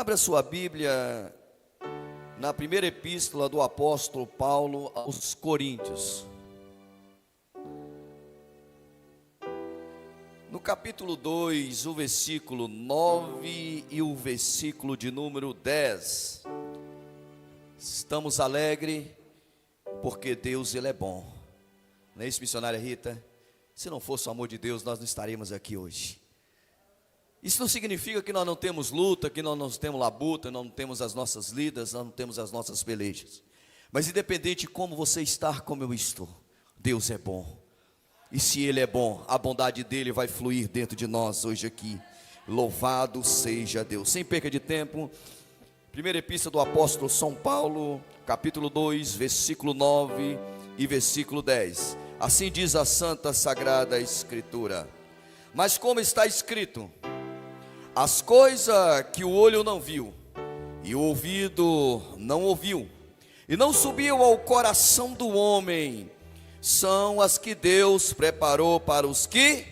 Abra sua Bíblia na primeira epístola do apóstolo Paulo aos Coríntios. No capítulo 2, o versículo 9 e o versículo de número 10. Estamos alegres porque Deus, Ele é bom. Não é isso, missionária Rita? Se não fosse o amor de Deus, nós não estaríamos aqui hoje. Isso não significa que nós não temos luta, que nós não temos labuta, nós não temos as nossas lidas, nós não temos as nossas pelejas. Mas independente de como você está, como eu estou, Deus é bom. E se Ele é bom, a bondade dEle vai fluir dentro de nós hoje aqui. Louvado seja Deus. Sem perca de tempo, primeira epístola do apóstolo São Paulo, capítulo 2, versículo 9 e versículo 10. Assim diz a Santa Sagrada Escritura: mas como está escrito, as coisas que o olho não viu, e o ouvido não ouviu, e não subiu ao coração do homem, são as que Deus preparou para os que?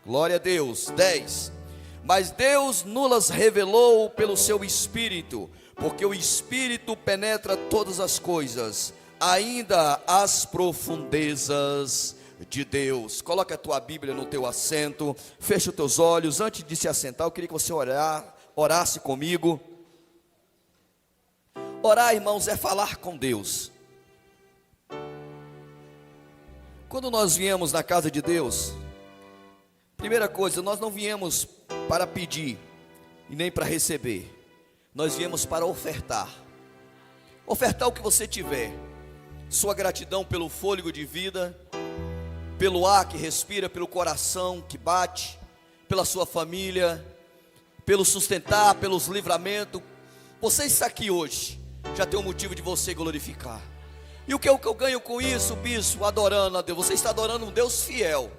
Glória a Deus. 10. Mas Deus nos revelou pelo seu Espírito, porque o Espírito penetra todas as coisas, ainda as profundezas de Deus. Coloca a tua Bíblia no teu assento, fecha os teus olhos. Antes de se assentar, eu queria que você orasse comigo. Orar, irmãos, é falar com Deus. Quando nós viemos na casa de Deus, primeira coisa, nós não viemos para pedir e nem para receber. Nós viemos para ofertar. Ofertar o que você tiver. Sua gratidão pelo fôlego de vida, pelo ar que respira, pelo coração que bate, pela sua família, pelo sustentar, pelos livramentos. Você está aqui hoje, já tem um motivo de você glorificar. E o que eu ganho com isso, bispo? Adorando a Deus. Você está adorando um Deus fiel,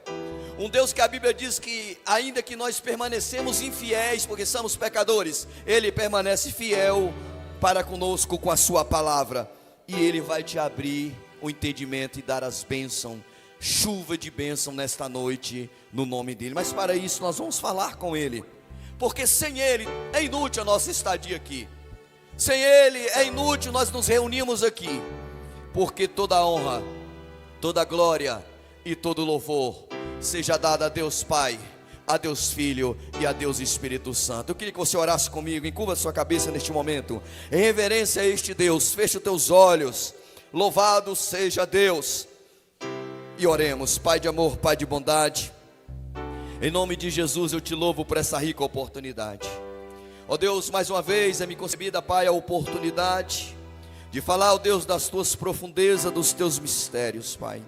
um Deus que a Bíblia diz que ainda que nós permanecemos infiéis, porque somos pecadores, Ele permanece fiel para conosco com a sua palavra. E Ele vai te abrir o entendimento e dar as bênçãos, chuva de bênção nesta noite, no nome dEle. Mas para isso nós vamos falar com Ele, porque sem Ele é inútil a nossa estadia aqui. Sem Ele é inútil nós nos reunimos aqui, porque toda a honra, toda a glória e todo louvor seja dado a Deus Pai, a Deus Filho e a Deus Espírito Santo. Eu queria que você orasse comigo, encurva a sua cabeça neste momento, em reverência a este Deus. Feche os teus olhos, louvado seja Deus, e oremos. Pai de amor, Pai de bondade, em nome de Jesus eu te louvo por essa rica oportunidade. Ó Deus, mais uma vez é me concebida, Pai, a oportunidade de falar, ó Deus, das tuas profundezas, dos teus mistérios, Pai.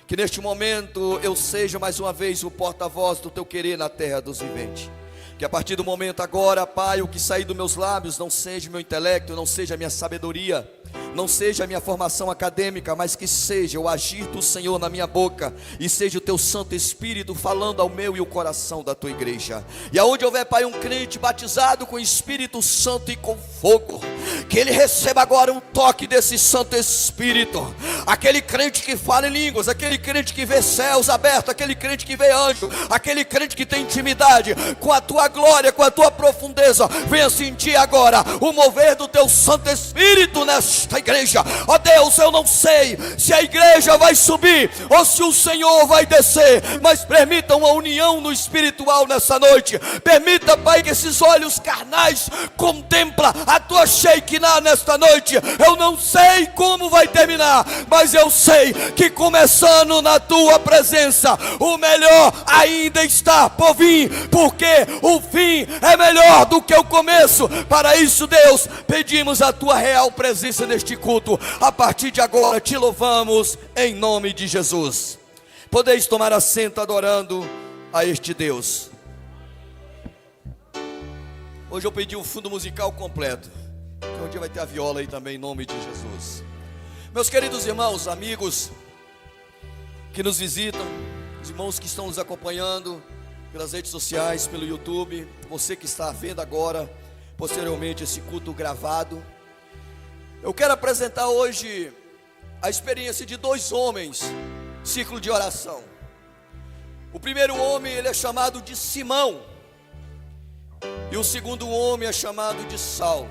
Que neste momento eu seja mais uma vez o porta-voz do teu querer na terra dos viventes. Que a partir do momento agora, Pai, o que sair dos meus lábios não seja o meu intelecto, não seja a minha sabedoria, não seja a minha formação acadêmica, mas que seja o agir do Senhor na minha boca, e seja o teu Santo Espírito falando ao meu e o coração da tua igreja. E aonde houver, Pai, um crente batizado com o Espírito Santo e com fogo, que ele receba agora um toque desse Santo Espírito. Aquele crente que fala em línguas, aquele crente que vê céus abertos, aquele crente que vê anjo, aquele crente que tem intimidade com a tua glória, com a tua profundeza, venha sentir agora o mover do teu Santo Espírito nesta igreja. Ó Deus, eu não sei se a igreja vai subir ou se o Senhor vai descer, mas permita uma união no espiritual nessa noite. Permita, Pai, que esses olhos carnais contempla a tua Shekinah nesta noite. Eu não sei como vai terminar, mas eu sei que começando na tua presença, o melhor ainda está por vir, porque o fim é melhor do que o começo. Para isso, Deus, pedimos a tua real presença neste culto. A partir de agora te louvamos em nome de Jesus. Podeis tomar assento adorando a este Deus. Hoje eu pedi o fundo musical completo, que um dia vai ter a viola aí também, em nome de Jesus. Meus queridos irmãos, amigos que nos visitam, os irmãos que estão nos acompanhando pelas redes sociais, pelo YouTube, você que está vendo agora, posteriormente, esse culto gravado, eu quero apresentar hoje a experiência de dois homens, ciclo de oração. O primeiro homem, ele é chamado de Simão. E o segundo homem é chamado de Saulo.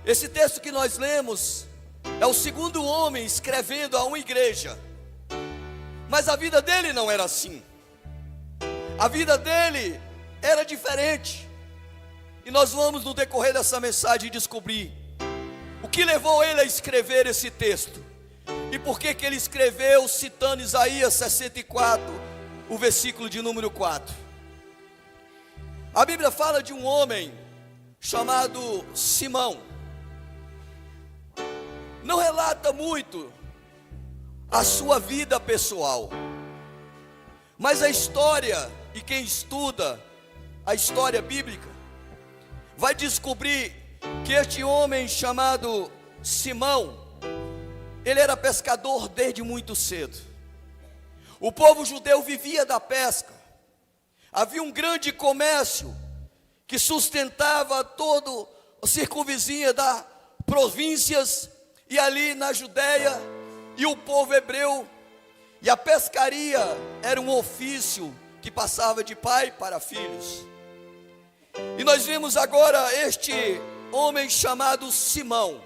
Esse texto que nós lemos é o segundo homem escrevendo a uma igreja. Mas a vida dele não era assim. A vida dele era diferente. E nós vamos no decorrer dessa mensagem descobrir o que levou ele a escrever esse texto. E por que ele escreveu citando Isaías 64, o versículo de número 4. A Bíblia fala de um homem chamado Simão. Não relata muito a sua vida pessoal, mas a história, e quem estuda a história bíblica, vai descobrir que este homem chamado Simão, ele era pescador desde muito cedo. O povo judeu vivia da pesca. Havia um grande comércio que sustentava todo a circunvizinha das províncias e ali na Judéia, e o povo hebreu, e a pescaria era um ofício que passava de pai para filhos. E nós vemos agora este homem chamado Simão.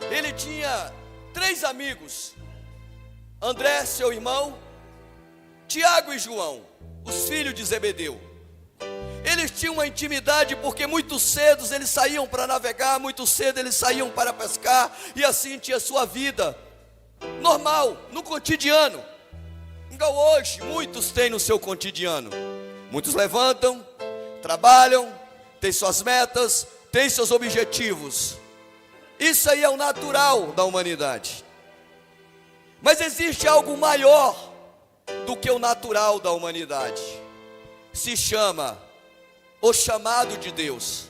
Ele tinha 3 amigos: André, seu irmão, Tiago e João, os filhos de Zebedeu. Eles tinham uma intimidade porque muito cedo eles saíam para navegar, muito cedo eles saíam para pescar, e assim tinha sua vida normal, no cotidiano. Igual hoje, muitos têm no seu cotidiano. Muitos levantam, trabalham, têm suas metas, têm seus objetivos. Isso aí é o natural da humanidade. Mas existe algo maior do que o natural da humanidade. Se chama o chamado de Deus,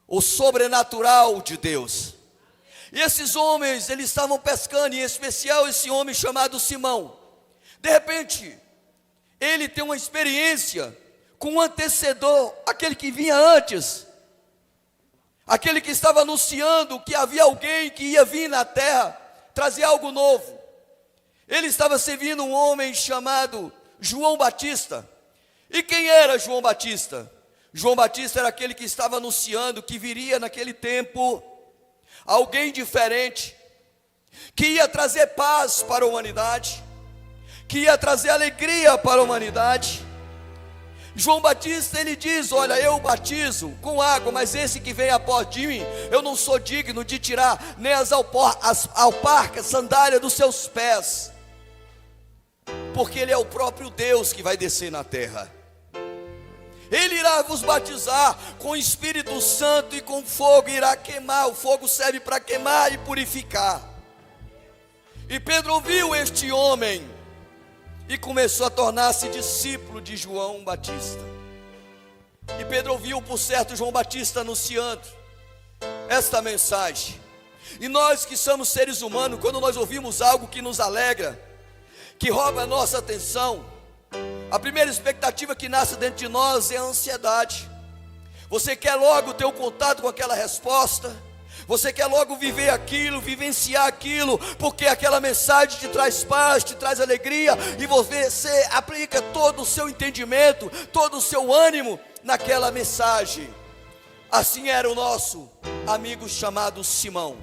o sobrenatural de Deus. E esses homens, eles estavam pescando, em especial esse homem chamado Simão. De repente, ele tem uma experiência com um antecedor, aquele que vinha antes, aquele que estava anunciando que havia alguém que ia vir na terra, trazer algo novo. Ele estava servindo um homem chamado João Batista. E quem era João Batista? João Batista era aquele que estava anunciando que viria naquele tempo alguém diferente, que ia trazer paz para a humanidade, que ia trazer alegria para a humanidade. João Batista, ele diz: olha, eu batizo com água, mas esse que vem após de mim, eu não sou digno de tirar nem as alparcas, sandália dos seus pés, porque ele é o próprio Deus que vai descer na terra. Ele irá vos batizar com o Espírito Santo e com fogo, irá queimar. O fogo serve para queimar e purificar. E Pedro ouviu este homem e começou a tornar-se discípulo de João Batista. E Pedro ouviu, por certo, João Batista anunciando esta mensagem. E nós que somos seres humanos, quando nós ouvimos algo que nos alegra, que rouba a nossa atenção, a primeira expectativa que nasce dentro de nós é a ansiedade. Você quer logo ter o contato com aquela resposta, você quer logo viver aquilo, vivenciar aquilo, porque aquela mensagem te traz paz, te traz alegria, e você aplica todo o seu entendimento, todo o seu ânimo naquela mensagem. Assim era o nosso amigo chamado Simão,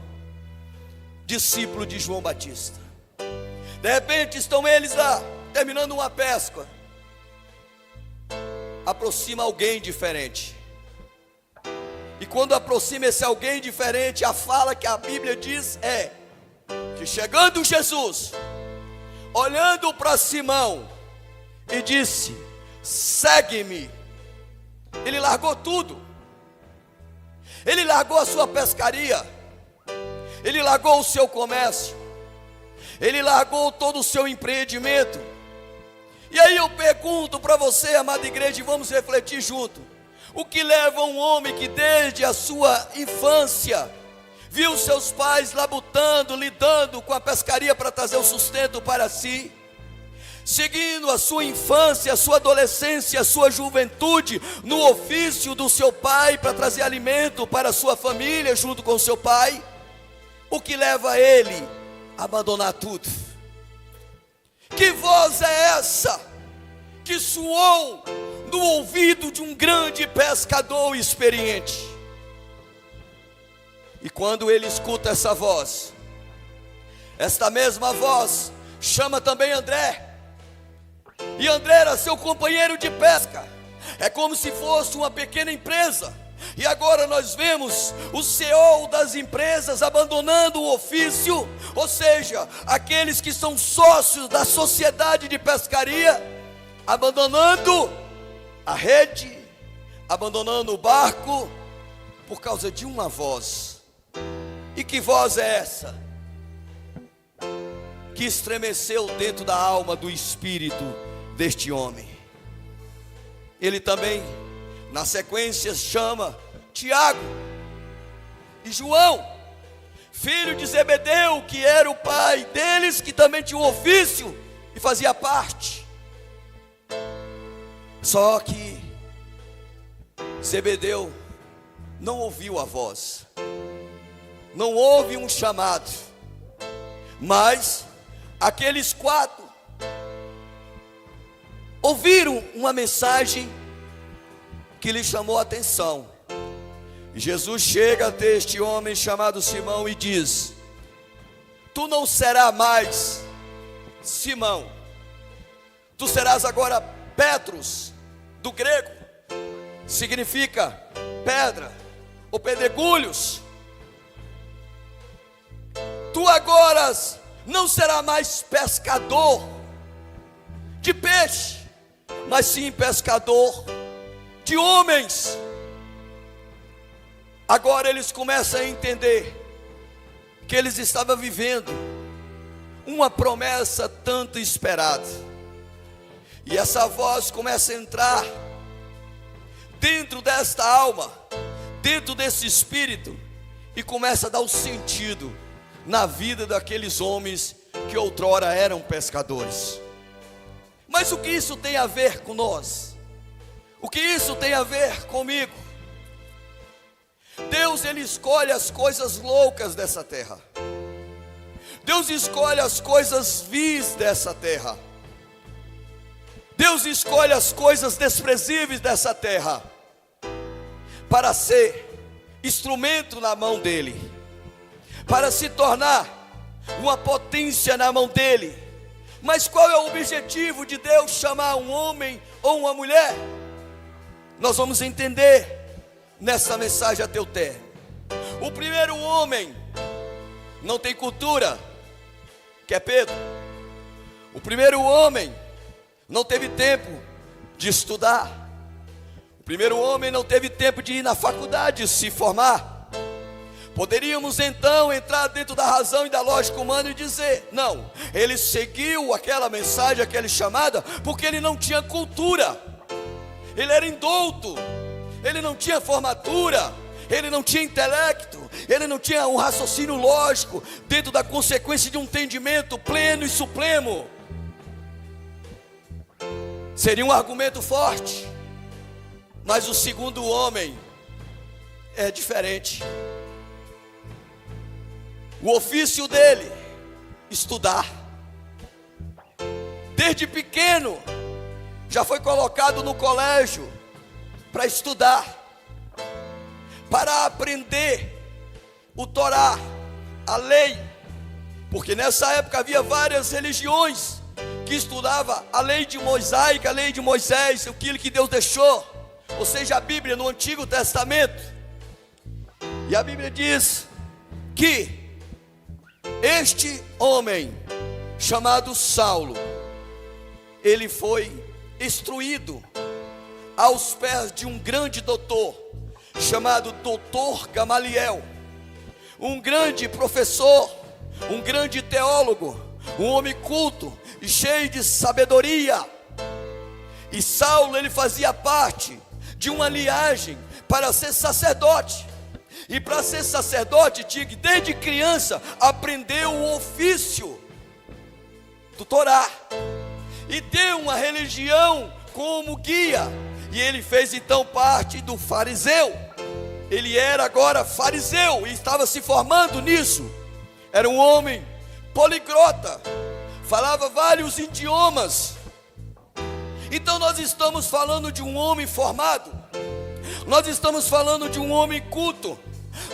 discípulo de João Batista. De repente estão eles lá, terminando uma pesca. Aproxima alguém diferente. E quando aproxima esse alguém diferente, a fala que a Bíblia diz é que chegando Jesus, olhando para Simão, e disse: segue-me. Ele largou tudo. Ele largou a sua pescaria, ele largou o seu comércio, ele largou todo o seu empreendimento. E aí eu pergunto para você, amada igreja, e vamos refletir junto: o que leva um homem que desde a sua infância viu seus pais labutando, lidando com a pescaria para trazer o sustento para si, seguindo a sua infância, a sua adolescência, a sua juventude no ofício do seu pai para trazer alimento para a sua família junto com o seu pai? O que leva ele a abandonar tudo? Que voz é essa que soou no ouvido de um grande pescador experiente. E quando ele escuta essa voz, esta mesma voz chama também André. E André era seu companheiro de pesca. É como se fosse uma pequena empresa. E agora nós vemos o CEO das empresas abandonando o ofício, ou seja, aqueles que são sócios da sociedade de pescaria, abandonando a rede, abandonando o barco, por causa de uma voz. E que voz é essa? Que estremeceu dentro da alma, do espírito deste homem. Ele também, na sequência, chama Tiago e João, filho de Zebedeu, que era o pai deles, que também tinha um ofício e fazia parte. Só que Zebedeu não ouviu a voz, não houve um chamado, mas aqueles 4 ouviram uma mensagem que lhe chamou a atenção. Jesus chega até este homem chamado Simão e diz: tu não serás mais Simão, tu serás agora Petros, do grego, significa pedra ou pedregulhos. Tu agora não será mais pescador de peixe, mas sim pescador de homens. Agora eles começam a entender que eles estavam vivendo uma promessa tanto esperada. E essa voz começa a entrar dentro desta alma, dentro desse espírito, e começa a dar o sentido na vida daqueles homens que outrora eram pescadores. Mas o que isso tem a ver com nós? O que isso tem a ver comigo? Deus, Ele escolhe as coisas loucas dessa terra. Deus escolhe as coisas vis dessa terra. Deus escolhe as coisas desprezíveis dessa terra para ser instrumento na mão dEle, para se tornar uma potência na mão dEle. Mas qual é o objetivo de Deus chamar um homem ou uma mulher? Nós vamos entender nessa mensagem até o término. O primeiro homem não tem cultura, que é Pedro. O primeiro homem não teve tempo de estudar. O primeiro homem não teve tempo de ir na faculdade se formar. Poderíamos então entrar dentro da razão e da lógica humana e dizer: não, ele seguiu aquela mensagem, aquela chamada, porque ele não tinha cultura, ele era indouto, ele não tinha formatura, ele não tinha intelecto, ele não tinha um raciocínio lógico dentro da consequência de um entendimento pleno e supremo. Seria um argumento forte. Mas o segundo homem é diferente. O ofício dele, estudar. Desde pequeno, já foi colocado no colégio para estudar, para aprender o Torá, a lei. Porque nessa época havia várias religiões que estudavam a lei de mosaica, a lei de Moisés, aquilo que Deus deixou, ou seja, a Bíblia no Antigo Testamento. E a Bíblia diz que este homem chamado Saulo, ele foi instruído aos pés de um grande doutor, chamado doutor Gamaliel, um grande professor, um grande teólogo, um homem culto e cheio de sabedoria. E Saulo, ele fazia parte de uma linhagem para ser sacerdote. E para ser sacerdote tinha que desde criança aprender o ofício do Torá e ter uma religião como guia. E ele fez então parte do fariseu. Ele era agora fariseu e estava se formando nisso. Era um homem poliglota, falava vários idiomas. Então nós estamos falando de um homem formado, nós estamos falando de um homem culto,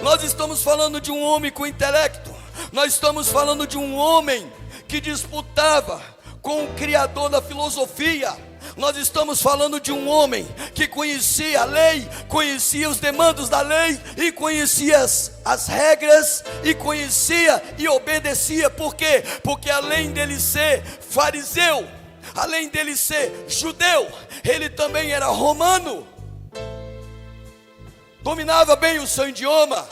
nós estamos falando de um homem com intelecto, nós estamos falando de um homem que disputava com o criador da filosofia. Nós estamos falando de um homem que conhecia a lei, conhecia os demandos da lei, e conhecia as regras, e conhecia e obedecia. Por quê? Porque além dele ser fariseu, além dele ser judeu, ele também era romano, dominava bem o seu idioma,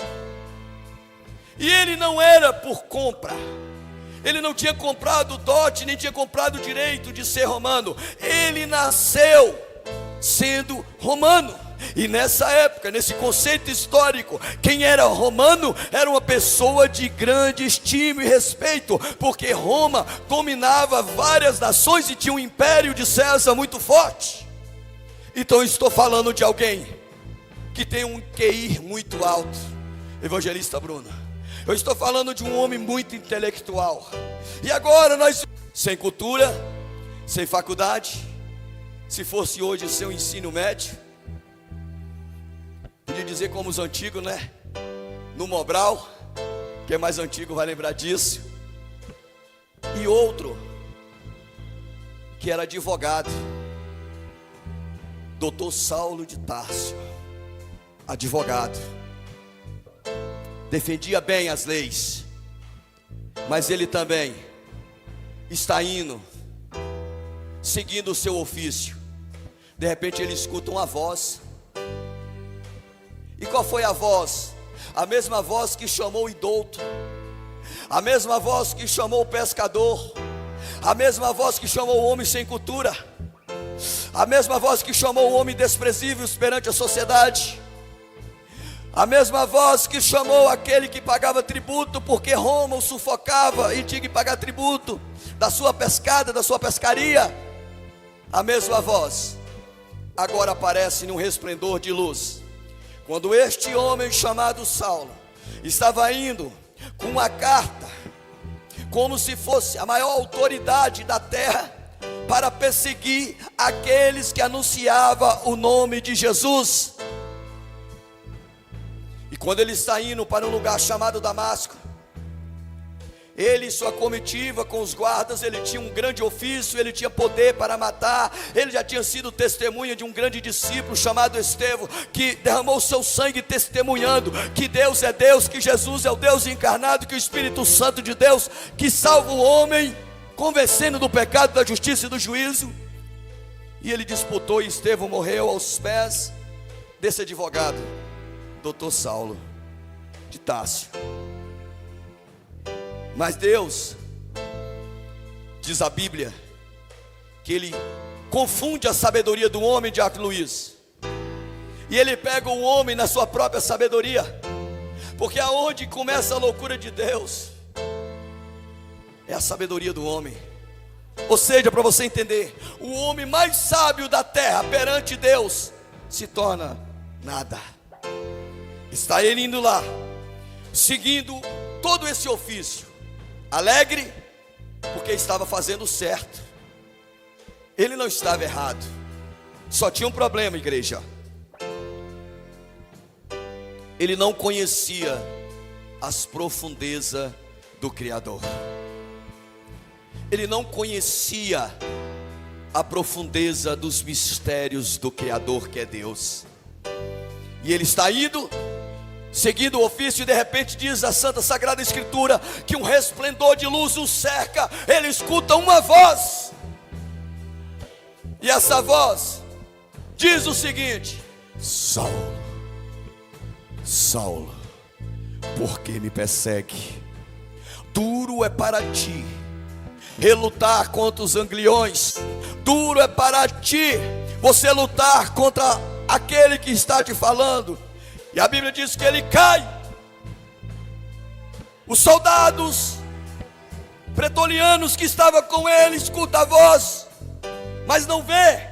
e ele não era por compra. Ele não tinha comprado dote, nem tinha comprado o direito de ser romano. Ele nasceu sendo romano. E nessa época, nesse conceito histórico, quem era romano era uma pessoa de grande estima e respeito, porque Roma dominava várias nações e tinha um império de César muito forte. Então estou falando de alguém que tem um QI muito alto, evangelista Bruno. Eu estou falando de um homem muito intelectual. E agora nós, sem cultura, sem faculdade, se fosse hoje seu ensino médio, podia dizer como os antigos, né? No Mobral, que é mais antigo vai lembrar disso. E outro, que era advogado, Dr. Saulo de Tarso, advogado. Defendia bem as leis, mas ele também está indo, seguindo o seu ofício. De repente ele escuta uma voz. E qual foi a voz? A mesma voz que chamou o indouto, a mesma voz que chamou o pescador, a mesma voz que chamou o homem sem cultura, a mesma voz que chamou o homem desprezível perante a sociedade, a mesma voz que chamou aquele que pagava tributo, porque Roma o sufocava e tinha que pagar tributo da sua pescada, da sua pescaria. A mesma voz agora aparece num resplendor de luz. Quando este homem chamado Saulo estava indo com uma carta, como se fosse a maior autoridade da terra, para perseguir aqueles que anunciavam o nome de Jesus. E quando ele está indo para um lugar chamado Damasco, ele e sua comitiva com os guardas, ele tinha um grande ofício, ele tinha poder para matar. Ele já tinha sido testemunha de um grande discípulo chamado Estevão, que derramou seu sangue testemunhando que Deus é Deus, que Jesus é o Deus encarnado, que o Espírito Santo de Deus que salva o homem, convencendo do pecado, da justiça e do juízo. E ele disputou, e Estevão morreu aos pés desse advogado, Dr. Saulo de Tarso. Mas Deus, diz a Bíblia, que Ele confunde a sabedoria do homem, de Diácono Luiz, e Ele pega o homem na sua própria sabedoria, porque aonde começa a loucura de Deus é a sabedoria do homem. Ou seja, para você entender, o homem mais sábio da terra perante Deus se torna nada. Está ele indo lá, seguindo todo esse ofício, alegre, porque estava fazendo certo. Ele não estava errado. Só tinha um problema, igreja. Ele não conhecia as profundezas do Criador. Ele não conhecia a profundeza dos mistérios do Criador, que é Deus. E ele está indo, seguindo o ofício, e de repente diz a Santa Sagrada Escritura que um resplendor de luz o cerca. Ele escuta uma voz, e essa voz diz o seguinte: Saulo, Saulo, por que me persegue? Duro é para ti relutar contra os angleões, duro é para ti você lutar contra aquele que está te falando. E a Bíblia diz que ele cai. Os soldados pretolianos que estavam com ele escutam a voz, mas não vê,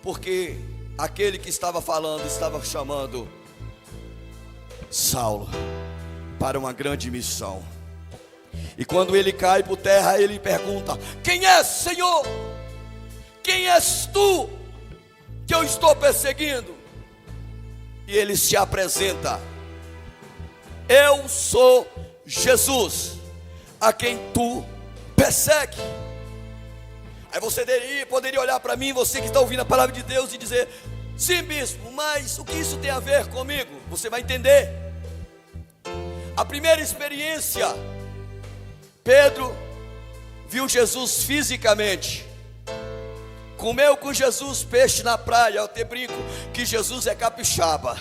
porque aquele que estava falando estava chamando Saulo para uma grande missão. E quando ele cai por terra, ele pergunta: quem é, Senhor? quem és tu que eu estou perseguindo? E ele se apresenta: eu sou Jesus, a quem tu persegue. Aí você poderia olhar para mim, você que está ouvindo a palavra de Deus, e dizer: sim, bispo, mas o que isso tem a ver comigo? Você vai entender. A primeira experiência, Pedro viu Jesus fisicamente, comeu com Jesus peixe na praia. Eu até brinco que Jesus é capixaba,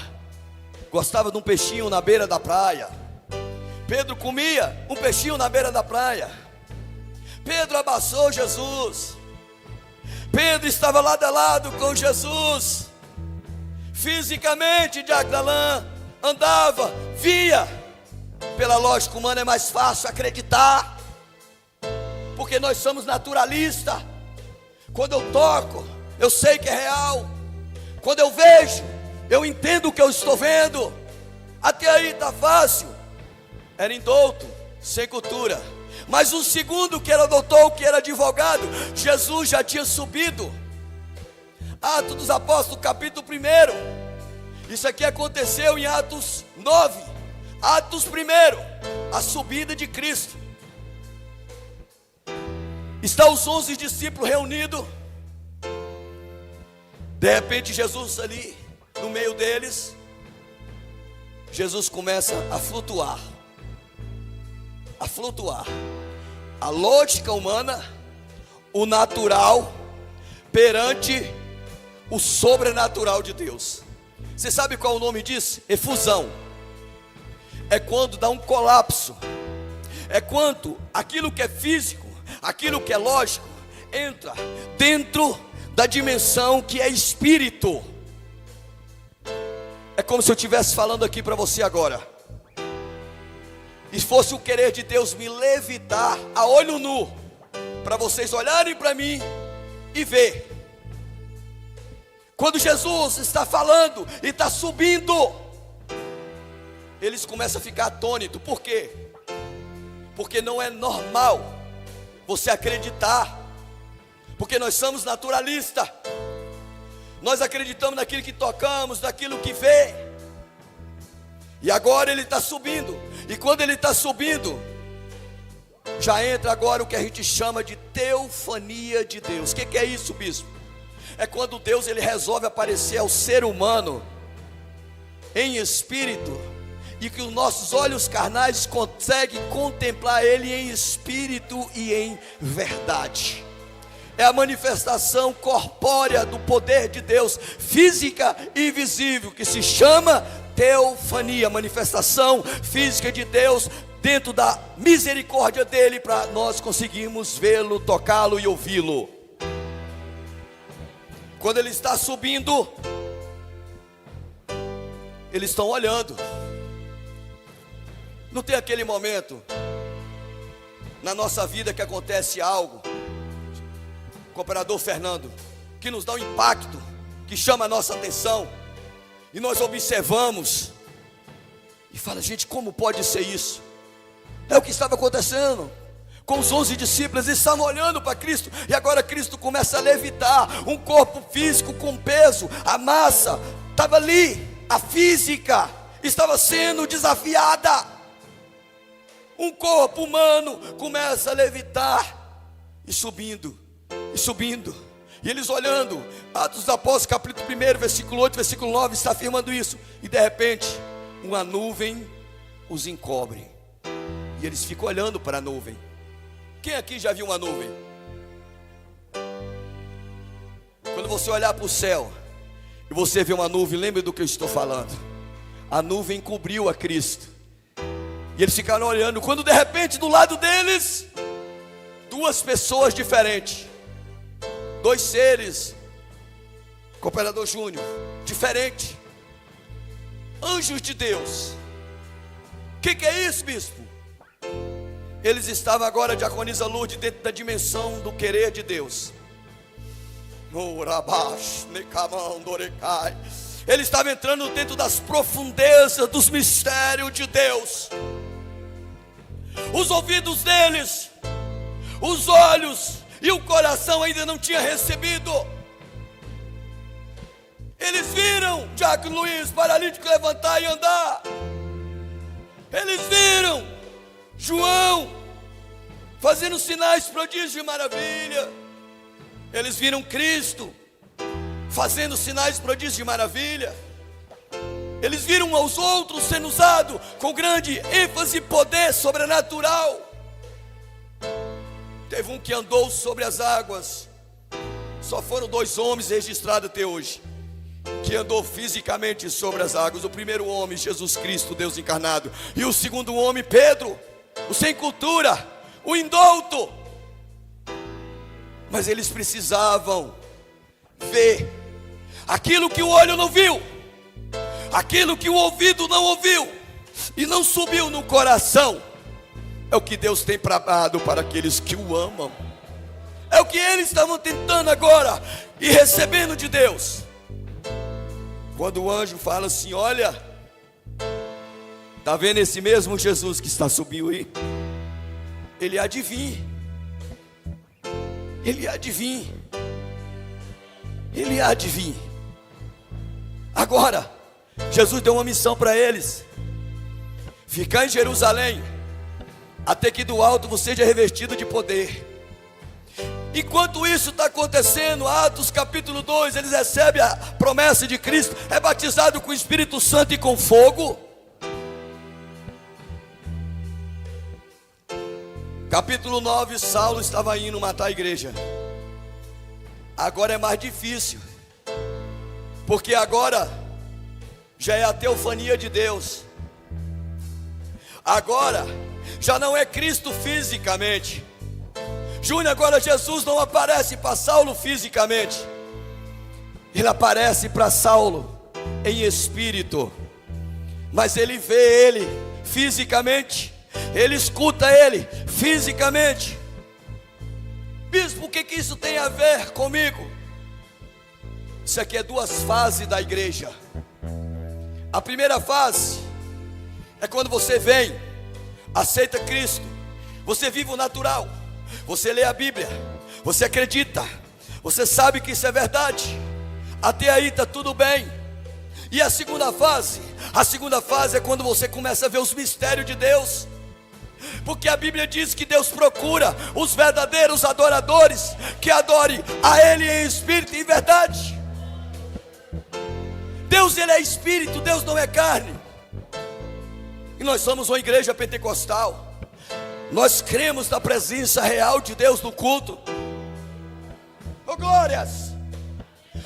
gostava de um peixinho na beira da praia. Pedro comia um peixinho na beira da praia. Pedro abraçou Jesus. Pedro estava lado a lado com Jesus, fisicamente. de Agdalã, andava, via. Pela lógica humana é mais fácil acreditar, porque nós somos naturalistas. Quando eu toco, eu sei que é real. Quando eu vejo, eu entendo o que eu estou vendo. Até aí está fácil. Era indouto, sem cultura. Mas um segundo que era doutor, que era advogado, Jesus já tinha subido. Atos dos Apóstolos, capítulo 1. Isso aqui aconteceu em Atos 9. Atos 1, a subida de Cristo. Estão os 11 discípulos reunidos. De repente Jesus ali, no meio deles, Jesus começa a flutuar. A flutuar. A lógica humana, o natural, perante o sobrenatural de Deus. Você sabe qual é o nome disso? Efusão. É quando dá um colapso. É quando aquilo que é físico, aquilo que é lógico, entra dentro da dimensão que é espírito. É como se eu estivesse falando aqui para você agora, e fosse o querer de Deus me levitar a olho nu, para vocês olharem para mim e ver. Quando Jesus está falando e está subindo, eles começam a ficar atônitos. Por quê? Porque não é normal você acreditar, porque nós somos naturalistas. Nós acreditamos naquilo que tocamos, naquilo que vê. E agora ele está subindo. E quando ele está subindo, já entra agora o que a gente chama de teofania de Deus. O que é isso, bispo? É quando Deus ele resolve aparecer ao ser humano em espírito, e que os nossos olhos carnais conseguem contemplar ele em espírito e em verdade. É a manifestação corpórea do poder de Deus, física e visível, que se chama teofania, manifestação física de Deus dentro da misericórdia dele, para nós conseguirmos vê-lo, tocá-lo e ouvi-lo. Quando ele está subindo, eles estão olhando. Não tem aquele momento na nossa vida que acontece algo, cooperador Fernando, que nos dá um impacto, que chama a nossa atenção, e nós observamos e fala: gente, como pode ser isso? É o que estava acontecendo com os 11 discípulos. Eles estavam olhando para Cristo, e agora Cristo começa a levitar. Um corpo físico com peso, a massa estava ali, a física estava sendo desafiada. Um corpo humano começa a levitar e subindo, e subindo. E eles olhando. Atos dos Apóstolos, capítulo 1, versículo 8, versículo 9, está afirmando isso. E de repente, uma nuvem os encobre, e eles ficam olhando para a nuvem. Quem aqui já viu uma nuvem? Quando você olhar para o céu e você vê uma nuvem, lembre do que eu estou falando. A nuvem cobriu a Cristo, e eles ficaram olhando, quando de repente do lado deles, duas pessoas diferentes, dois seres, cooperador Júnior, diferente, anjos de Deus. O que é isso, bispo? Eles estavam agora, diaconisa Lourdes, dentro da dimensão do querer de Deus. Ele estava entrando dentro das profundezas dos mistérios de Deus. Os ouvidos deles, os olhos e o coração ainda não tinha recebido. Eles viram Diácono Luiz, paralítico, levantar e andar. Eles viram João fazendo sinais, prodígios e maravilha. Eles viram Cristo fazendo sinais, prodígios e maravilha. Eles viram aos outros sendo usados com grande ênfase e poder sobrenatural. Teve um que andou sobre as águas. Só foram 2 homens registrados até hoje que andou fisicamente sobre as águas. O primeiro homem, Jesus Cristo, Deus encarnado. E o segundo homem, Pedro, o sem cultura, o indouto. Mas eles precisavam ver aquilo que o olho não viu, aquilo que o ouvido não ouviu e não subiu no coração. É o que Deus tem preparado para aqueles que o amam. É o que eles estavam tentando agora e recebendo de Deus. Quando o anjo fala assim: olha, está vendo esse mesmo Jesus que está subindo aí? Ele há de vir. Ele há de vir. Ele há de vir. Agora, Jesus deu uma missão para eles: ficar em Jerusalém, até que do alto você seja revestido de poder. Enquanto isso está acontecendo, Atos capítulo 2, eles recebem a promessa de Cristo, é batizado com o Espírito Santo e com fogo. Capítulo 9, Saulo estava indo matar a igreja. Agora é mais difícil, porque agora já é a teofania de Deus. Agora já não é Cristo fisicamente. Júnior, agora Jesus não aparece para Saulo fisicamente. Ele aparece para Saulo em espírito. Mas ele vê ele fisicamente. Ele escuta ele fisicamente. Bispo, o que isso tem a ver comigo? Isso aqui é 2 fases da igreja. A primeira fase é quando você vem, aceita Cristo, você vive o natural, você lê a Bíblia, você acredita, você sabe que isso é verdade. Até aí está tudo bem. E a segunda fase é quando você começa a ver os mistérios de Deus. Porque a Bíblia diz que Deus procura os verdadeiros adoradores que adorem a Ele em espírito e em verdade. Deus, Ele é espírito, Deus não é carne. E nós somos uma igreja pentecostal. Nós cremos na presença real de Deus no culto. Oh, glórias!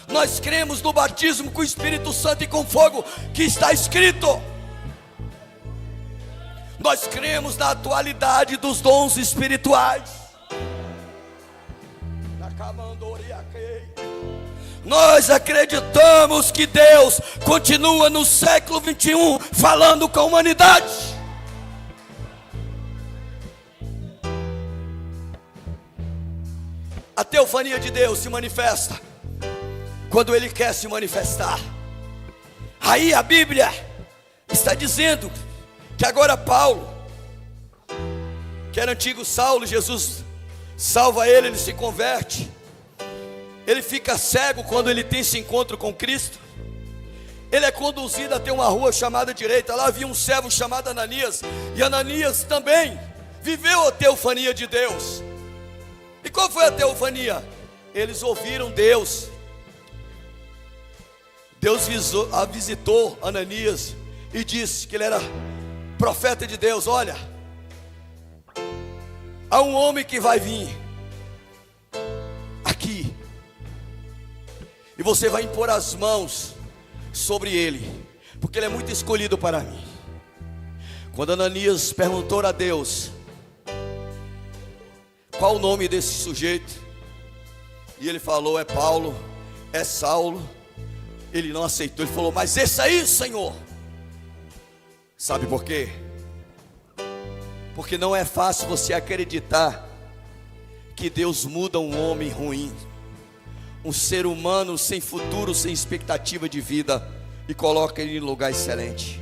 Nós cremos no batismo com o Espírito Santo e com fogo, que está escrito. Nós cremos na atualidade dos dons espirituais. Nós acreditamos que Deus continua no século 21 falando com a humanidade. A teofania de Deus se manifesta quando Ele quer se manifestar. Aí a Bíblia está dizendo que agora Paulo, que era antigo Saulo, Jesus salva ele, ele se converte. Ele fica cego quando ele tem esse encontro com Cristo. Ele é conduzido até uma rua chamada direita. Lá havia um servo chamado Ananias. E Ananias também viveu a teofania de Deus. E qual foi a teofania? Eles ouviram Deus. Deus visitou Ananias e disse que ele era profeta de Deus. Olha, há um homem que vai vir aqui, e você vai impor as mãos sobre ele, porque ele é muito escolhido para mim. Quando Ananias perguntou a Deus qual o nome desse sujeito, e ele falou: é Paulo, é Saulo. Ele não aceitou, ele falou: mas esse aí, Senhor. Sabe por quê? Porque não é fácil você acreditar que Deus muda um homem ruim, um ser humano sem futuro, sem expectativa de vida, e coloca ele em lugar excelente.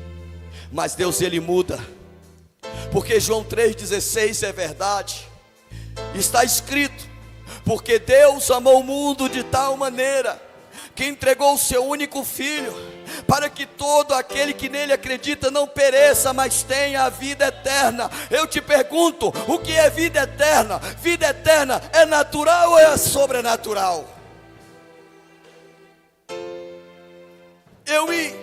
Mas Deus, Ele muda, porque João 3,16 é verdade. Está escrito: Porque Deus amou o mundo de tal maneira que entregou o seu único filho, para que todo aquele que nele acredita não pereça, mas tenha a vida eterna. Eu te pergunto, o que é vida eterna? Vida eterna é natural ou é sobrenatural? Eu ir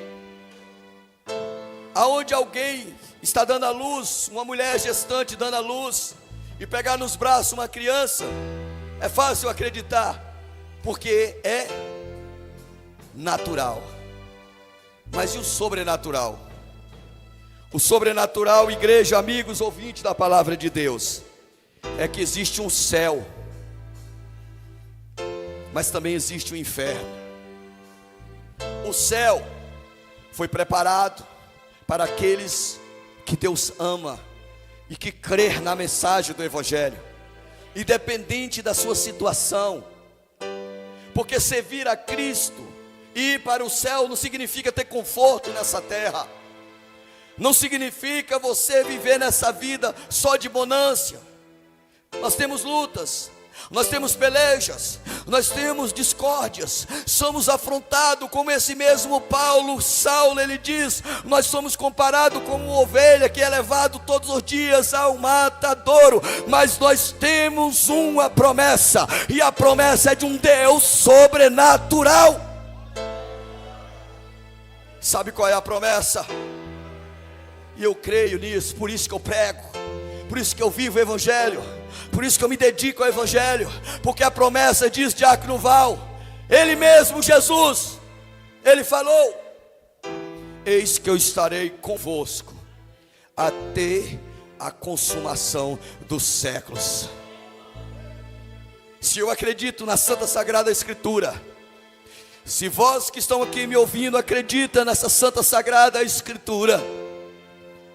aonde alguém está dando à luz, uma mulher gestante dando à luz, e pegar nos braços uma criança, é fácil acreditar, porque é natural. Mas e o sobrenatural? O sobrenatural, igreja, amigos, ouvintes da palavra de Deus, é que existe um céu, mas também existe um inferno. O céu foi preparado para aqueles que Deus ama e que crer na mensagem do Evangelho, independente da sua situação, porque servir a Cristo, ir para o céu, não significa ter conforto nessa terra, não significa você viver nessa vida só de bonância. Nós temos lutas, nós temos pelejas, nós temos discórdias, somos afrontados, como esse mesmo Saulo, ele diz, nós somos comparados como uma ovelha que é levado todos os dias ao matadouro, mas nós temos uma promessa, e a promessa é de um Deus sobrenatural. Sabe qual é a promessa? E eu creio nisso, por isso que eu prego, por isso que eu vivo o Evangelho, por isso que eu me dedico ao Evangelho, porque a promessa diz, Diácono Val, Ele mesmo, Jesus, Ele falou: eis que eu estarei convosco até a consumação dos séculos. Se eu acredito na Santa Sagrada Escritura, se vós que estão aqui me ouvindo acreditam nessa Santa Sagrada Escritura,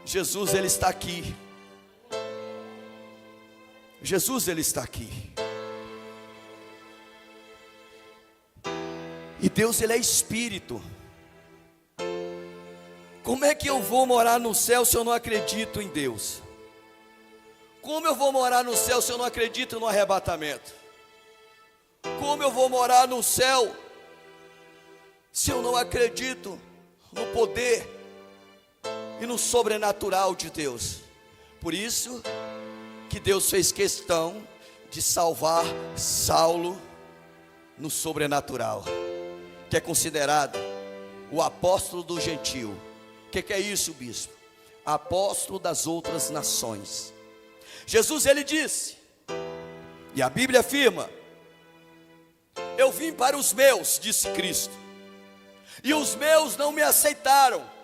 Jesus, Ele está aqui. Jesus, Ele está aqui. E Deus, Ele é Espírito. Como é que eu vou morar no céu se eu não acredito em Deus? Como eu vou morar no céu se eu não acredito no arrebatamento? Como eu vou morar no céu se eu não acredito no poder e no sobrenatural de Deus? Por isso que Deus fez questão de salvar Saulo no sobrenatural, que é considerado o apóstolo do gentio. O que é isso, bispo? Apóstolo das outras nações. Jesus, Ele disse, e a Bíblia afirma: eu vim para os meus, disse Cristo, e os meus não me aceitaram.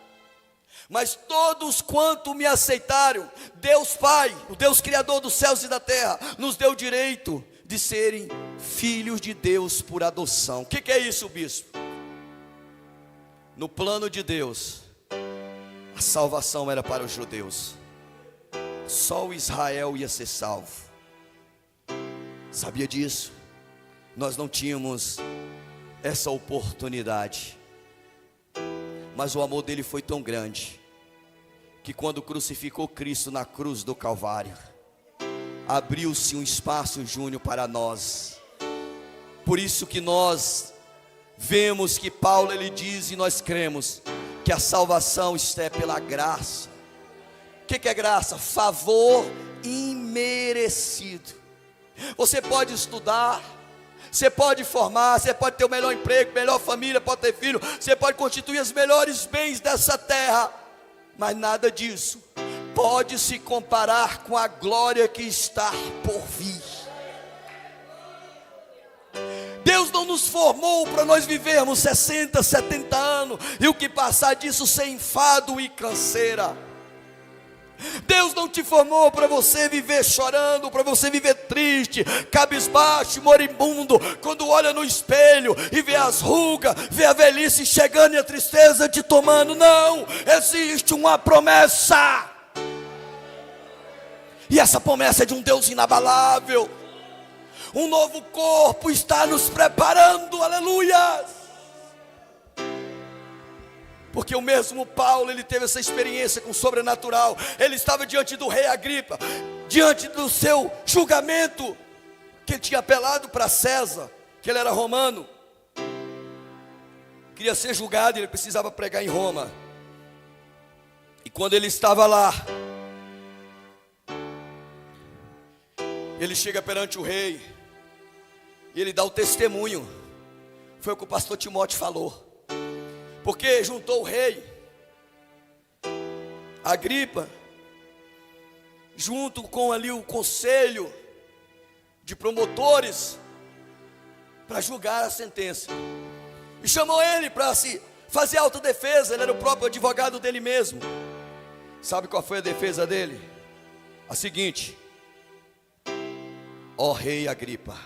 Mas todos quanto me aceitaram, Deus Pai, o Deus Criador dos céus e da terra, nos deu direito de serem filhos de Deus por adoção. O que é isso, bispo? No plano de Deus, a salvação era para os judeus. Só o Israel ia ser salvo. Sabia disso? Nós não tínhamos essa oportunidade. Mas o amor dele foi tão grande, que quando crucificou Cristo na cruz do Calvário, abriu-se um espaço, Júnior, para nós. Por isso que nós vemos que Paulo, ele diz, e nós cremos, que a salvação está pela graça. O que é graça? Favor imerecido. Você pode estudar, você pode formar, você pode ter o melhor emprego, melhor família, pode ter filho, você pode constituir os melhores bens dessa terra, mas nada disso pode se comparar com a glória que está por vir. Deus não nos formou para nós vivermos 60, 70 anos e o que passar disso sem enfado e canseira. Deus não te formou para você viver chorando, para você viver triste, cabisbaixo, moribundo, quando olha no espelho e vê as rugas, vê a velhice chegando e a tristeza te tomando. Não, existe uma promessa, e essa promessa é de um Deus inabalável. Um novo corpo está nos preparando, aleluia. Porque o mesmo Paulo, ele teve essa experiência com o sobrenatural. Ele estava diante do rei Agripa, diante do seu julgamento. O que ele tinha apelado para César, que ele era romano, queria ser julgado e ele precisava pregar em Roma. E quando ele estava lá, ele chega perante o rei e ele dá o testemunho. Foi o que o pastor Timóteo falou. Porque juntou o rei Agripa, junto com ali o conselho de promotores, para julgar a sentença. E chamou ele para se fazer autodefesa. Ele era o próprio advogado dele mesmo. Sabe qual foi a defesa dele? A seguinte: ó rei Agripa,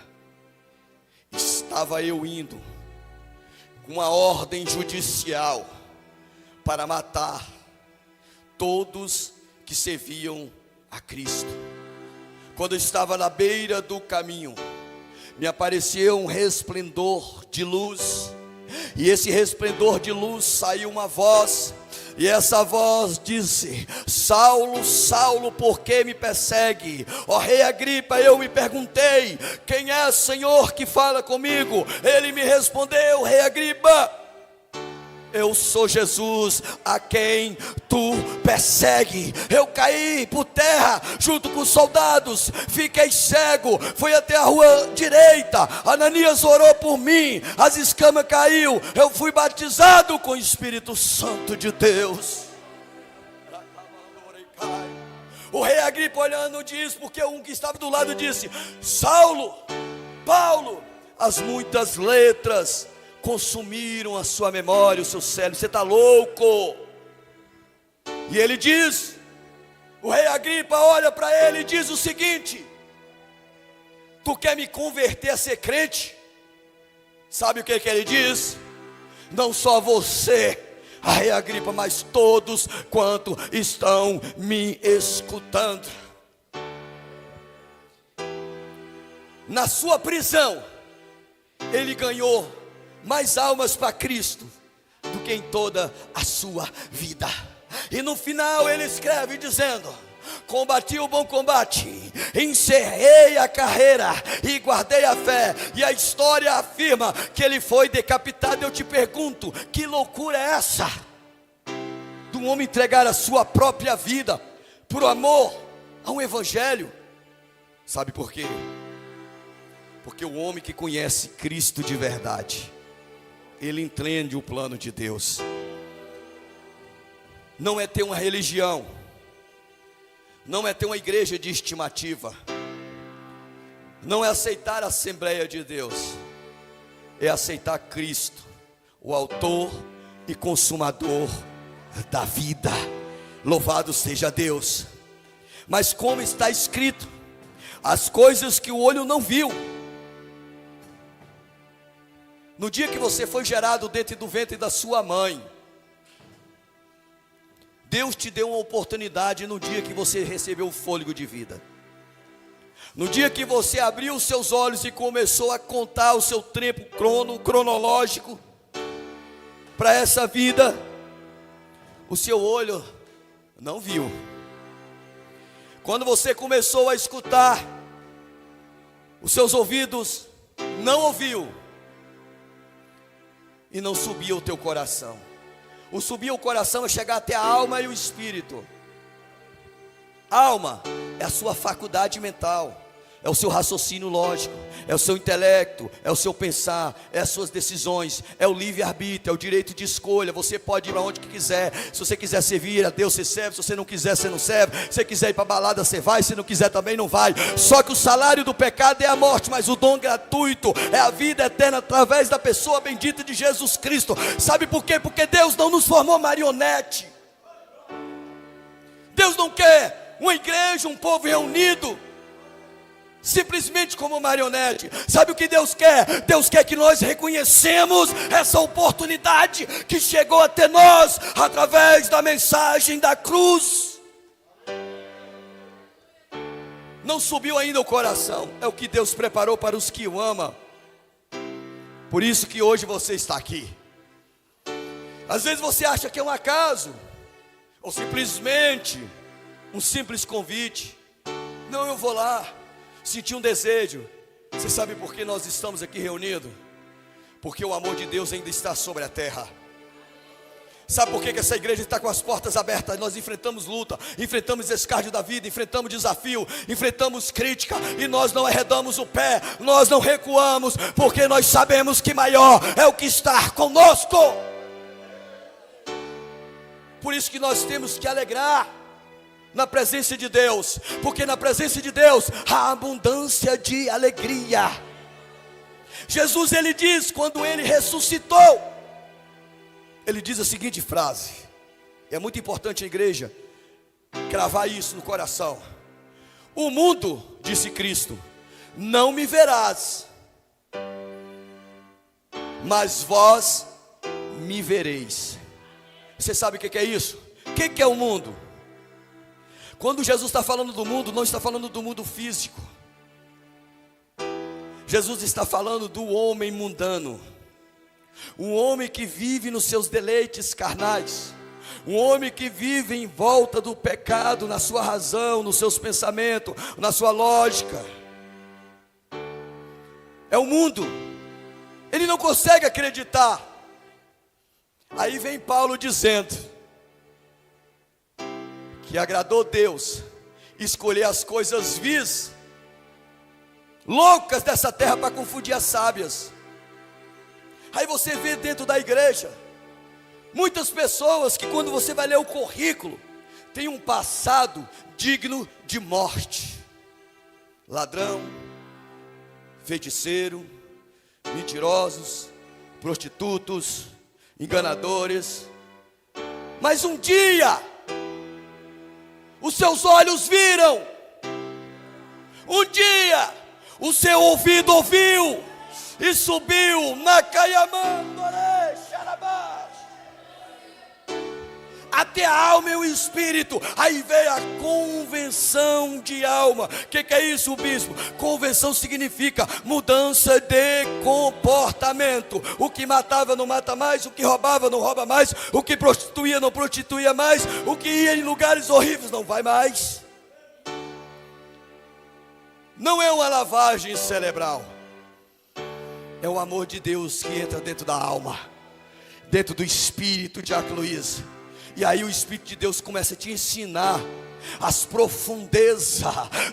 estava eu indo com uma ordem judicial para matar todos que serviam a Cristo. Quando eu estava na beira do caminho, me apareceu um resplendor de luz, e esse resplendor de luz saiu uma voz, e essa voz disse: Saulo, Saulo, por que me persegue? Ó rei Agripa, eu me perguntei: quem é o Senhor que fala comigo? Ele me respondeu: rei Agripa, eu sou Jesus a quem tu persegue. Eu caí por terra junto com os soldados, fiquei cego, fui até a rua direita, Ananias orou por mim, as escamas caiu, eu fui batizado com o Espírito Santo de Deus. O rei Agripa olhando diz, porque um que estava do lado disse: Saulo, Paulo, as muitas letras consumiram a sua memória, o seu cérebro, você está louco. E ele diz, o rei Agripa olha para ele e diz o seguinte: tu quer me converter a ser crente? Sabe o que ele diz? Não só você, a rei Agripa, mas todos quanto estão me escutando. Na sua prisão, ele ganhou mais almas para Cristo do que em toda a sua vida. E no final ele escreve dizendo: combati o bom combate, encerrei a carreira e guardei a fé. E a história afirma que ele foi decapitado. Eu te pergunto, que loucura é essa? De um homem entregar a sua própria vida por amor a um evangelho. Sabe por quê? Porque o homem que conhece Cristo de verdade, ele entende o plano de Deus. Não é ter uma religião, não é ter uma igreja de estimativa, não é aceitar a Assembleia de Deus, é aceitar Cristo, o autor e consumador da vida. Louvado seja Deus. Mas como está escrito, as coisas que o olho não viu, no dia que você foi gerado dentro do ventre da sua mãe, Deus te deu uma oportunidade. No dia que você recebeu o fôlego de vida, no dia que você abriu os seus olhos e começou a contar o seu tempo cronológico para essa vida, o seu olho não viu. Quando você começou a escutar, os seus ouvidos não ouviu. E não subia o teu coração. O subir o coração é chegar até a alma e o espírito. Alma é a sua faculdade mental, é o seu raciocínio lógico, é o seu intelecto, é o seu pensar, é as suas decisões, é o livre-arbítrio, é o direito de escolha. Você pode ir para onde que quiser. Se você quiser servir a Deus, você serve. Se você não quiser, você não serve. Se você quiser ir para a balada, você vai. Se não quiser, também não vai. Só que o salário do pecado é a morte, mas o dom gratuito é a vida eterna através da pessoa bendita de Jesus Cristo. Sabe por quê? Porque Deus não nos formou marionete. Deus não quer uma igreja, um povo reunido simplesmente como marionete. Sabe o que Deus quer? Deus quer que nós reconhecemos essa oportunidade que chegou até nós através da mensagem da cruz. Não subiu ainda o coração. É o que Deus preparou para os que o amam. Por isso que hoje você está aqui. Às vezes você acha que é um acaso, ou simplesmente um simples convite. Não, eu vou lá, senti um desejo. Você sabe por que nós estamos aqui reunidos? Porque o amor de Deus ainda está sobre a terra. Sabe por que essa igreja está com as portas abertas? Nós enfrentamos luta, enfrentamos escárnio da vida, enfrentamos desafio, enfrentamos crítica, e nós não arredamos o pé, nós não recuamos, porque nós sabemos que maior é o que está conosco. Por isso que nós temos que alegrar na presença de Deus, porque na presença de Deus há abundância de alegria. Jesus, ele diz, quando ele ressuscitou, ele diz a seguinte frase, é muito importante a igreja cravar isso no coração: o mundo, disse Cristo, não me verás, mas vós me vereis. Você sabe o que é isso? O que é o mundo? Quando Jesus está falando do mundo, não está falando do mundo físico. Jesus está falando do homem mundano, um homem que vive nos seus deleites carnais, um homem que vive em volta do pecado, na sua razão, nos seus pensamentos, na sua lógica. É o mundo. Ele não consegue acreditar. Aí vem Paulo dizendo que agradou Deus escolher as coisas vis, loucas dessa terra, para confundir as sábias. Aí você vê dentro da igreja muitas pessoas que, quando você vai ler o currículo, tem um passado digno de morte: ladrão, feiticeiro, mentirosos, prostitutos, enganadores. Mas um dia os seus olhos viram, um dia o seu ouvido ouviu, e subiu na Caiamandore, Xarabás, até a alma e o espírito. Aí veio a convenção de alma. O que é isso, bispo? Convenção significa mudança de comportamento. O que matava não mata mais, o que roubava não rouba mais, o que prostituía não prostituía mais, o que ia em lugares horríveis não vai mais. Não é uma lavagem cerebral, é o amor de Deus que entra dentro da alma, dentro do espírito de Luiz. E aí o Espírito de Deus começa a te ensinar as profundezas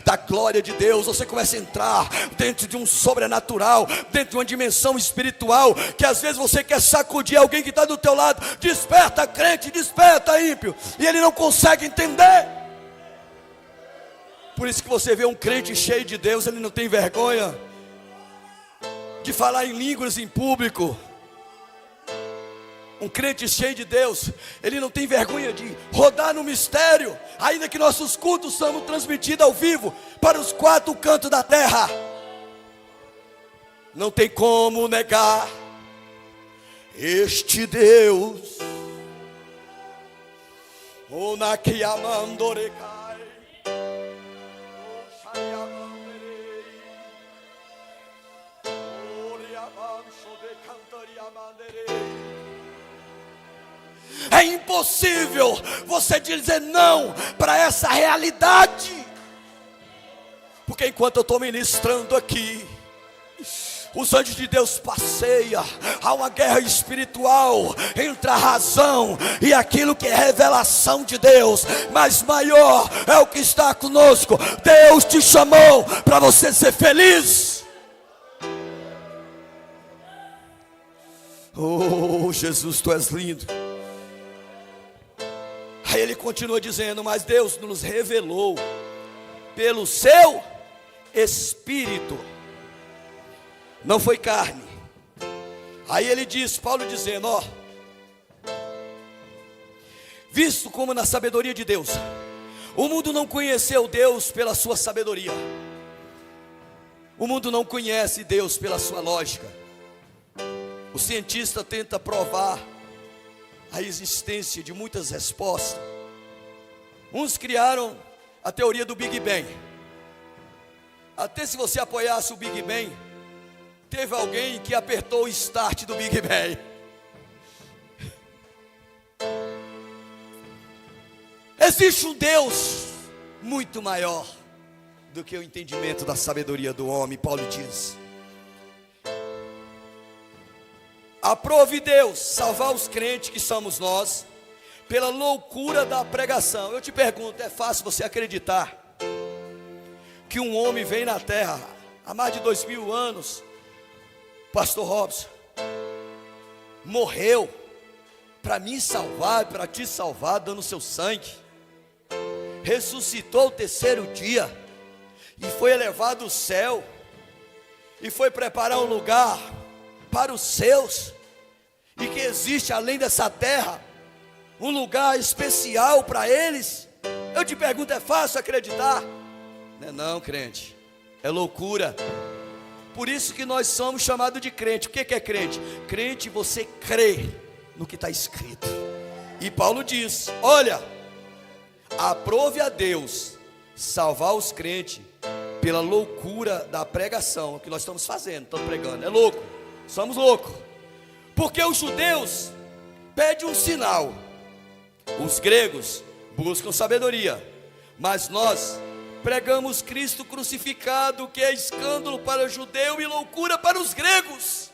da glória de Deus. Você começa a entrar dentro de um sobrenatural, dentro de uma dimensão espiritual, que às vezes você quer sacudir alguém que está do teu lado. Desperta, crente, desperta, ímpio, e ele não consegue entender. Por isso que você vê um crente cheio de Deus, ele não tem vergonha de falar em línguas em público. Um crente cheio de Deus, ele não tem vergonha de rodar no mistério, ainda que nossos cultos são transmitidos ao vivo para os 4 cantos da terra. Não tem como negar este Deus. O Nakiamandorecai, é impossível você dizer não para essa realidade, porque enquanto eu estou ministrando aqui, os anjos de Deus passeiam. Há uma guerra espiritual entre a razão e aquilo que é revelação de Deus. Mas maior é o que está conosco. Deus te chamou para você ser feliz. Oh Jesus, tu és lindo. Aí ele continua dizendo: mas Deus nos revelou pelo seu Espírito, não foi carne. Aí ele diz, Paulo dizendo, ó, visto como na sabedoria de Deus, o mundo não conheceu Deus pela sua sabedoria, o mundo não conhece Deus pela sua lógica. O cientista tenta provar a existência de muitas respostas. Uns criaram a teoria do Big Bang. Até se você apoiasse o Big Bang, teve alguém que apertou o start do Big Bang. Existe um Deus muito maior do que o entendimento da sabedoria do homem, Paulo diz. Aprove Deus salvar os crentes que somos nós, pela loucura da pregação. Eu te pergunto, é fácil você acreditar que um homem vem na terra há mais de 2000 anos, pastor Robson, morreu para me salvar, para te salvar, dando seu sangue, ressuscitou o terceiro dia, e foi elevado ao céu, e foi preparar um lugar para os seus, e que existe além dessa terra, um lugar especial para eles? Eu te pergunto, é fácil acreditar? Não é não, crente, é loucura. Por isso que nós somos chamados de crente. O que é crente? Crente, você crê no que está escrito. E Paulo diz, olha, aprove a Deus salvar os crentes pela loucura da pregação que nós estamos fazendo, estamos pregando. É louco, somos loucos. Porque os judeus pedem um sinal, os gregos buscam sabedoria, mas nós pregamos Cristo crucificado, que é escândalo para o judeu e loucura para os gregos.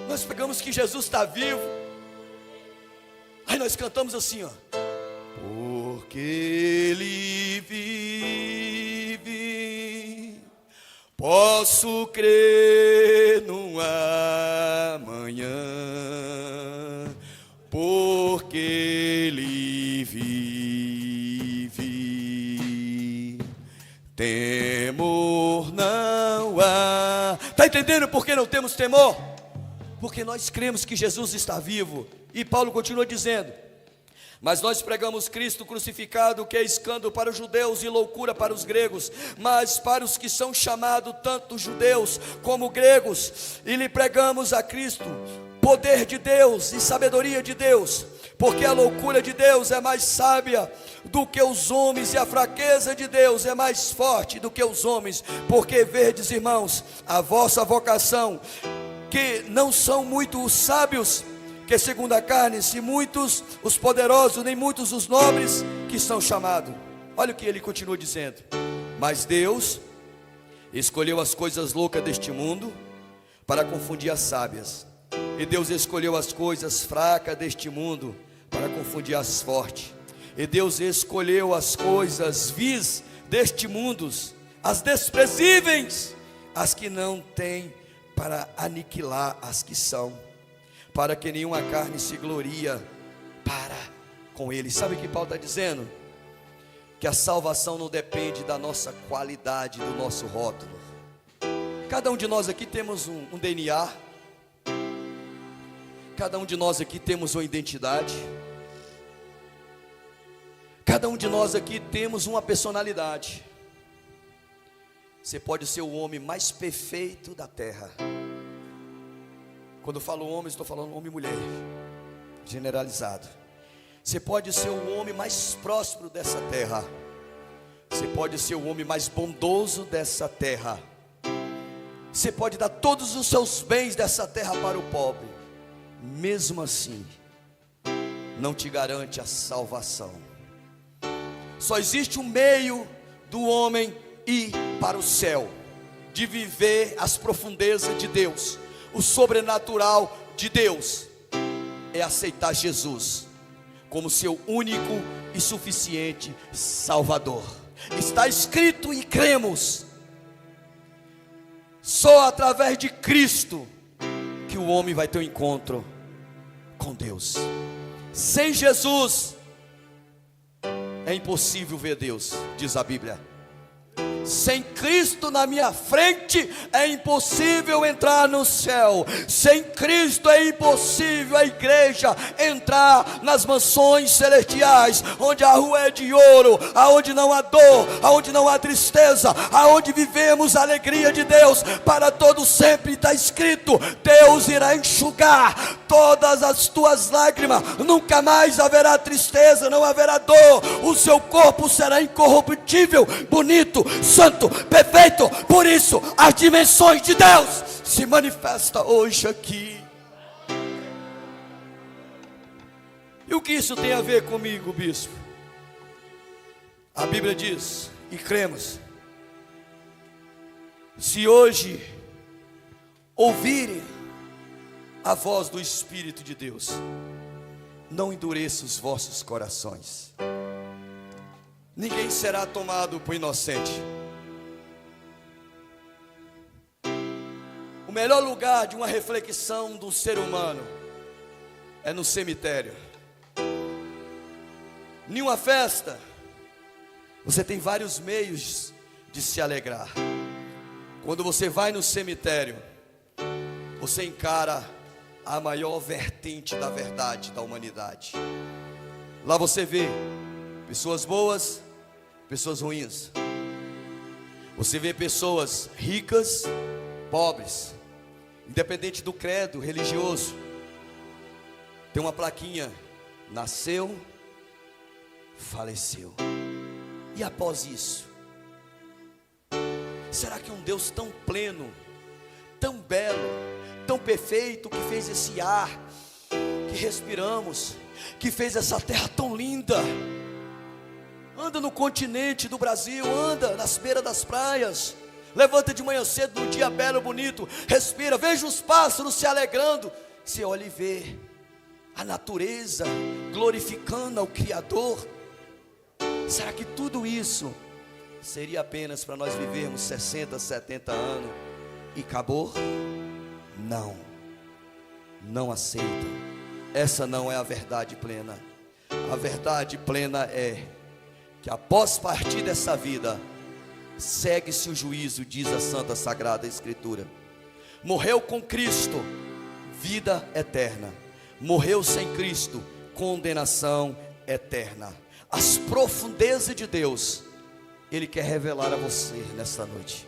Nós pregamos que Jesus está vivo. Aí nós cantamos assim, ó: porque Ele vive, posso crer no amanhã, porque Ele vive, temor não há. Está entendendo por que não temos temor? Porque nós cremos que Jesus está vivo. E Paulo continua dizendo: mas nós pregamos Cristo crucificado, que é escândalo para os judeus e loucura para os gregos, mas para os que são chamados, tanto judeus como gregos, e lhe pregamos a Cristo, poder de Deus e sabedoria de Deus, porque a loucura de Deus é mais sábia do que os homens, e a fraqueza de Deus é mais forte do que os homens. Porque verdes, irmãos, a vossa vocação, que não são muitos os sábios, que segundo a carne, se muitos os poderosos, nem muitos os nobres que são chamados. Olha o que ele continua dizendo: mas Deus escolheu as coisas loucas deste mundo para confundir as sábias, e Deus escolheu as coisas fracas deste mundo para confundir as fortes, e Deus escolheu as coisas vis deste mundo, as desprezíveis, as que não têm, para aniquilar as que são, para que nenhuma carne se gloria para com ele. Sabe o que Paulo está dizendo? Que a salvação não depende da nossa qualidade, do nosso rótulo. Cada um de nós aqui temos um DNA, cada um de nós aqui temos uma identidade, cada um de nós aqui temos uma personalidade. Você pode ser o homem mais perfeito da terra. Quando eu falo homem, estou falando homem e mulher, generalizado. Você pode ser o homem mais próspero dessa terra. Você pode ser o homem mais bondoso dessa terra. Você pode dar todos os seus bens dessa terra para o pobre. Mesmo assim, não te garante a salvação. Só existe um meio do homem ir para o céu, de viver as profundezas de Deus, o sobrenatural de Deus, é aceitar Jesus como seu único e suficiente Salvador. Está escrito e cremos: só através de Cristo que o homem vai ter um encontro com Deus. Sem Jesus é impossível ver Deus, diz a Bíblia. Sem Cristo na minha frente é impossível entrar no céu. Sem Cristo é impossível a igreja entrar nas mansões celestiais, onde a rua é de ouro, aonde não há dor, aonde não há tristeza, aonde vivemos a alegria de Deus para todo sempre. Está escrito: Deus irá enxugar todas as tuas lágrimas, nunca mais haverá tristeza, não haverá dor, o seu corpo será incorruptível, bonito, santo, perfeito. Por isso as dimensões de Deus se manifestam hoje aqui. E o que isso tem a ver comigo, bispo? A Bíblia diz, e cremos: se hoje ouvirem a voz do Espírito de Deus. Não endureça os vossos corações. Ninguém será tomado por inocente. O melhor lugar de uma reflexão do ser humano é no cemitério. Em uma festa, você tem vários meios de se alegrar. Quando você vai no cemitério, você encara a maior vertente da verdade da humanidade. Lá você vê pessoas boas, pessoas ruins. Você vê pessoas ricas, pobres, independente do credo religioso. Tem uma plaquinha: nasceu, faleceu. E após isso, será que um Deus tão pleno, tão belo, tão perfeito, que fez esse ar que respiramos, que fez essa terra tão linda, anda no continente do Brasil, anda nas beiras das praias, levanta de manhã cedo num dia belo, bonito, respira, veja os pássaros se alegrando, você olha e vê a natureza glorificando ao Criador. Será que tudo isso seria apenas para nós vivermos 60, 70 anos e acabou? Não, não aceita. Essa não é a verdade plena. A verdade plena é que após partir dessa vida, segue-se o juízo, diz a Santa Sagrada Escritura. Morreu com Cristo, vida eterna. Morreu sem Cristo, condenação eterna. As profundezas de Deus, Ele quer revelar a você nessa noite.